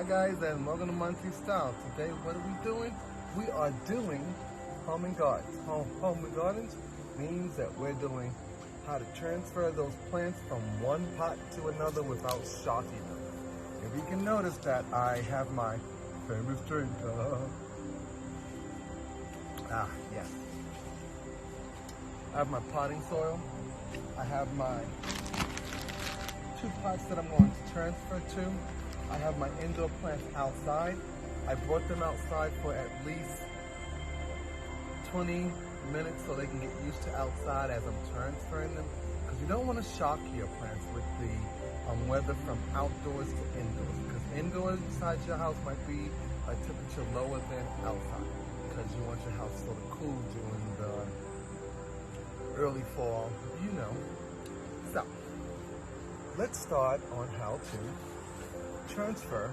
guys, and welcome to MonteysStyle. Today, what are we doing? We are doing home and gardens. Home and gardens means that we're doing how to transfer those plants from one pot to another without shocking them. If you can notice that I have my famous drink. Yes. I have my potting soil. I have my 2 pots that I'm going to transfer to. I have my indoor plants outside. I brought them outside for at least 20 minutes so they can get used to outside as I'm transferring them. Because you don't want to shock your plants with the weather from outdoors to indoors. Because indoors inside your house might be a temperature lower than outside. Because you want your house sort of cool during the early fall, you know. So, let's start on how to transfer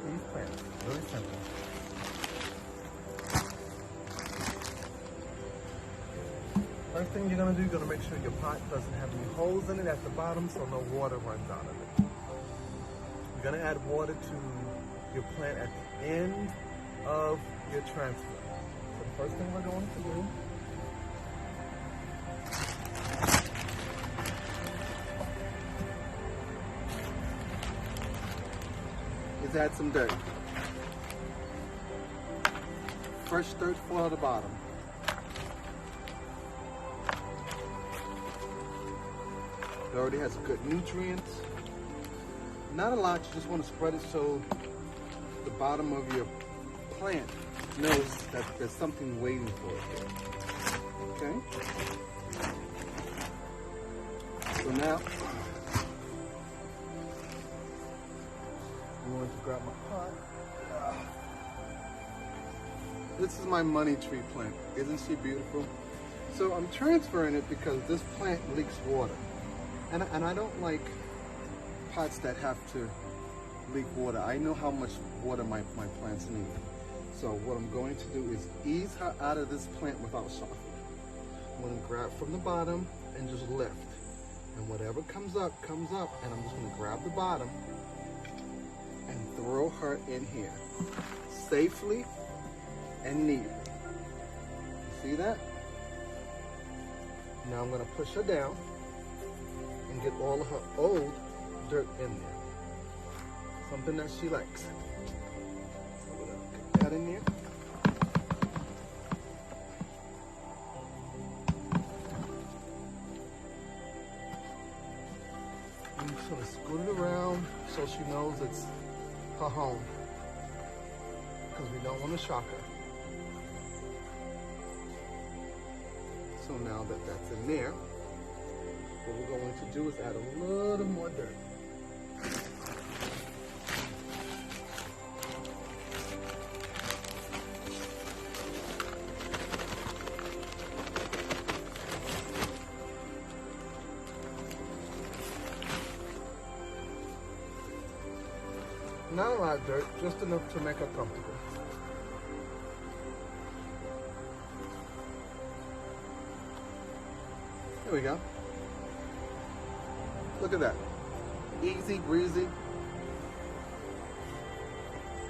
these plants. Really simple. First thing you're going to do, you're going to make sure your pot doesn't have any holes in it at the bottom so no water runs out of it. You're going to add water to your plant at the end of your transfer. So the first thing we're going to do is add some dirt. Fresh dirt for the bottom. It already has good nutrients. Not a lot, you just want to spread it so the bottom of your plant knows that there's something waiting for it there. Okay? So now, I'm going to grab my pot. This is my money tree plant. Isn't she beautiful? So I'm transferring it because this plant leaks water. And I don't like pots that have to leak water. I know how much water my plants need. So what I'm going to do is ease her out of this plant without shocking. I'm going to grab from the bottom and just lift. And whatever comes up, and I'm just going to grab the bottom and throw her in here. Safely and neatly. You see that? Now I'm going to push her down and get all of her old dirt in there. Something that she likes. So we're going to get that in there. And sort of scoot it around so she knows it's her home. Because we don't want to shock her. So now that that's in there, what we're going to do is add a little more dirt. Not a lot of dirt, just enough to make her comfortable. Here we go. Look at that. Easy, breezy. You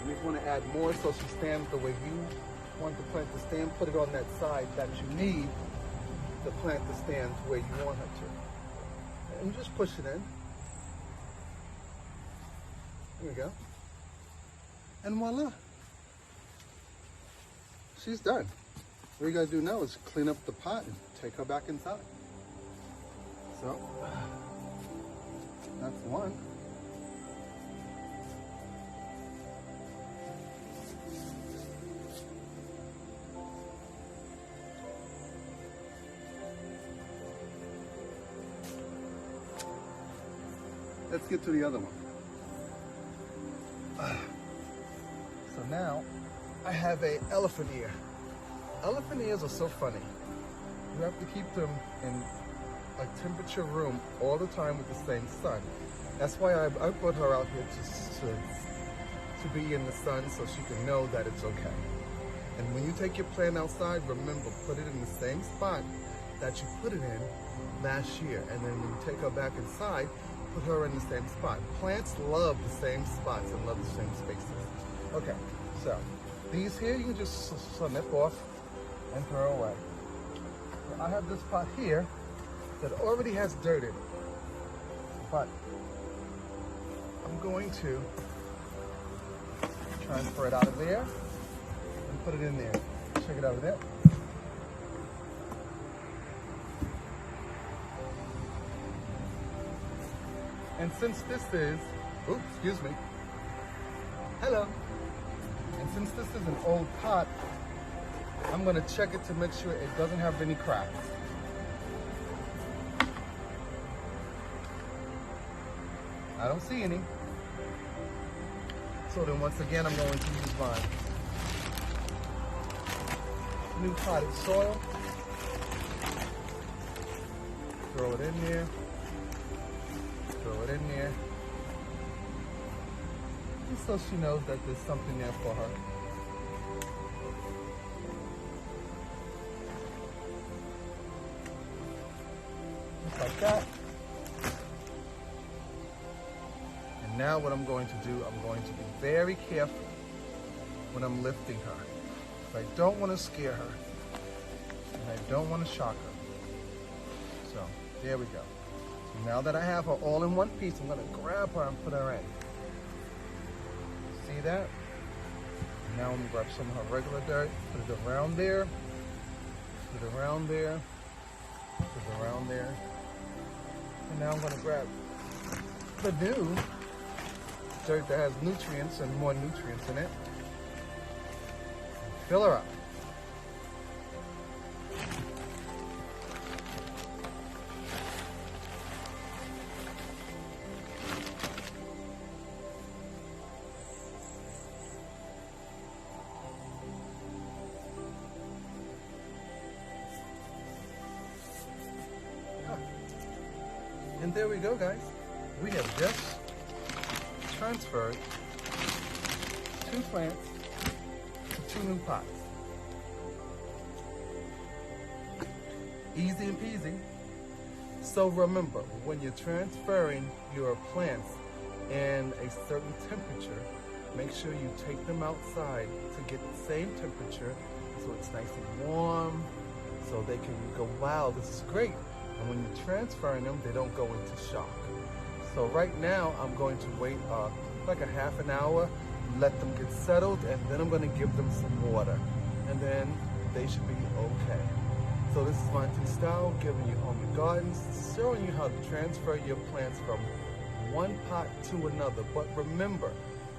just want to add more so she stands the way you want the plant to stand. Put it on that side that you need the plant to stand where you want her to. And just push it in. There we go. And voila. She's done. What you gotta do now is clean up the pot and take her back inside. So, that's one. Let's get to the other one. So now, I have an elephant ear. Elephant ears are so funny. You have to keep them in a temperature room all the time with the same sun. That's why I put her out here to be in the sun so she can know that it's okay. And when you take your plant outside, remember, put it in the same spot that you put it in last year. And then when you take her back inside, put her in the same spot. Plants love the same spots and love the same spaces. Okay, so these here you can just snip off and throw away. I have this pot here that already has dirt in it, but I'm going to transfer it out of there and put it in there. Check it out there. And since this is, oops, excuse me, hello. And since this is an old pot, I'm gonna check it to make sure it doesn't have any cracks. I don't see any. So then once again, I'm going to use my new potted soil. Throw it in there. Throw it in there. Just so she knows that there's something there for her. Just like that. And now what I'm going to do, I'm going to be very careful when I'm lifting her. I don't want to scare her. And I don't want to shock her. So, there we go. So now that I have her all in one piece, I'm going to grab her and put her in. See that? Now I'm going to grab some of her regular dirt, put it around there, put it around there, put it around there. And now I'm going to grab the new dirt that has nutrients and more nutrients in it. Fill her up. And there we go, guys. We have just transferred 2 plants to 2 new pots. Easy and peasy. So remember, when you're transferring your plants in a certain temperature, make sure you take them outside to get the same temperature so it's nice and warm, so they can go, wow, this is great. And when you're transferring them, they don't go into shock. So right now, I'm going to wait like a half an hour, let them get settled, and then I'm going to give them some water. And then they should be okay. So this is MonteysStyle, giving you home and gardens, showing you how to transfer your plants from one pot to another. But remember,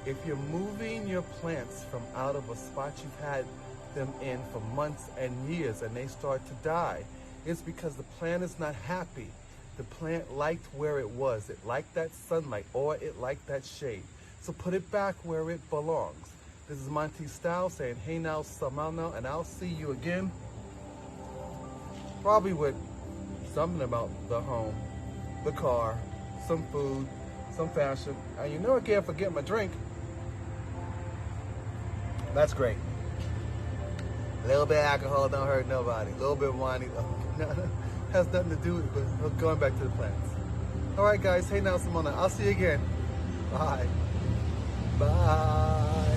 if you're moving your plants from out of a spot you've had them in for months and years and they start to die, it's because the plant is not happy. The plant liked where it was. It liked that sunlight, or it liked that shade. So put it back where it belongs. This is MonteysStyle saying, hey now, some out now, and I'll see you again. Probably with something about the home, the car, some food, some fashion. And you know I can't forget my drink. That's great. A little bit of alcohol don't hurt nobody. A little bit of wine has nothing to do with going back to the plants. All right, guys. Hey, now, Simona. I'll see you again. Bye. Bye.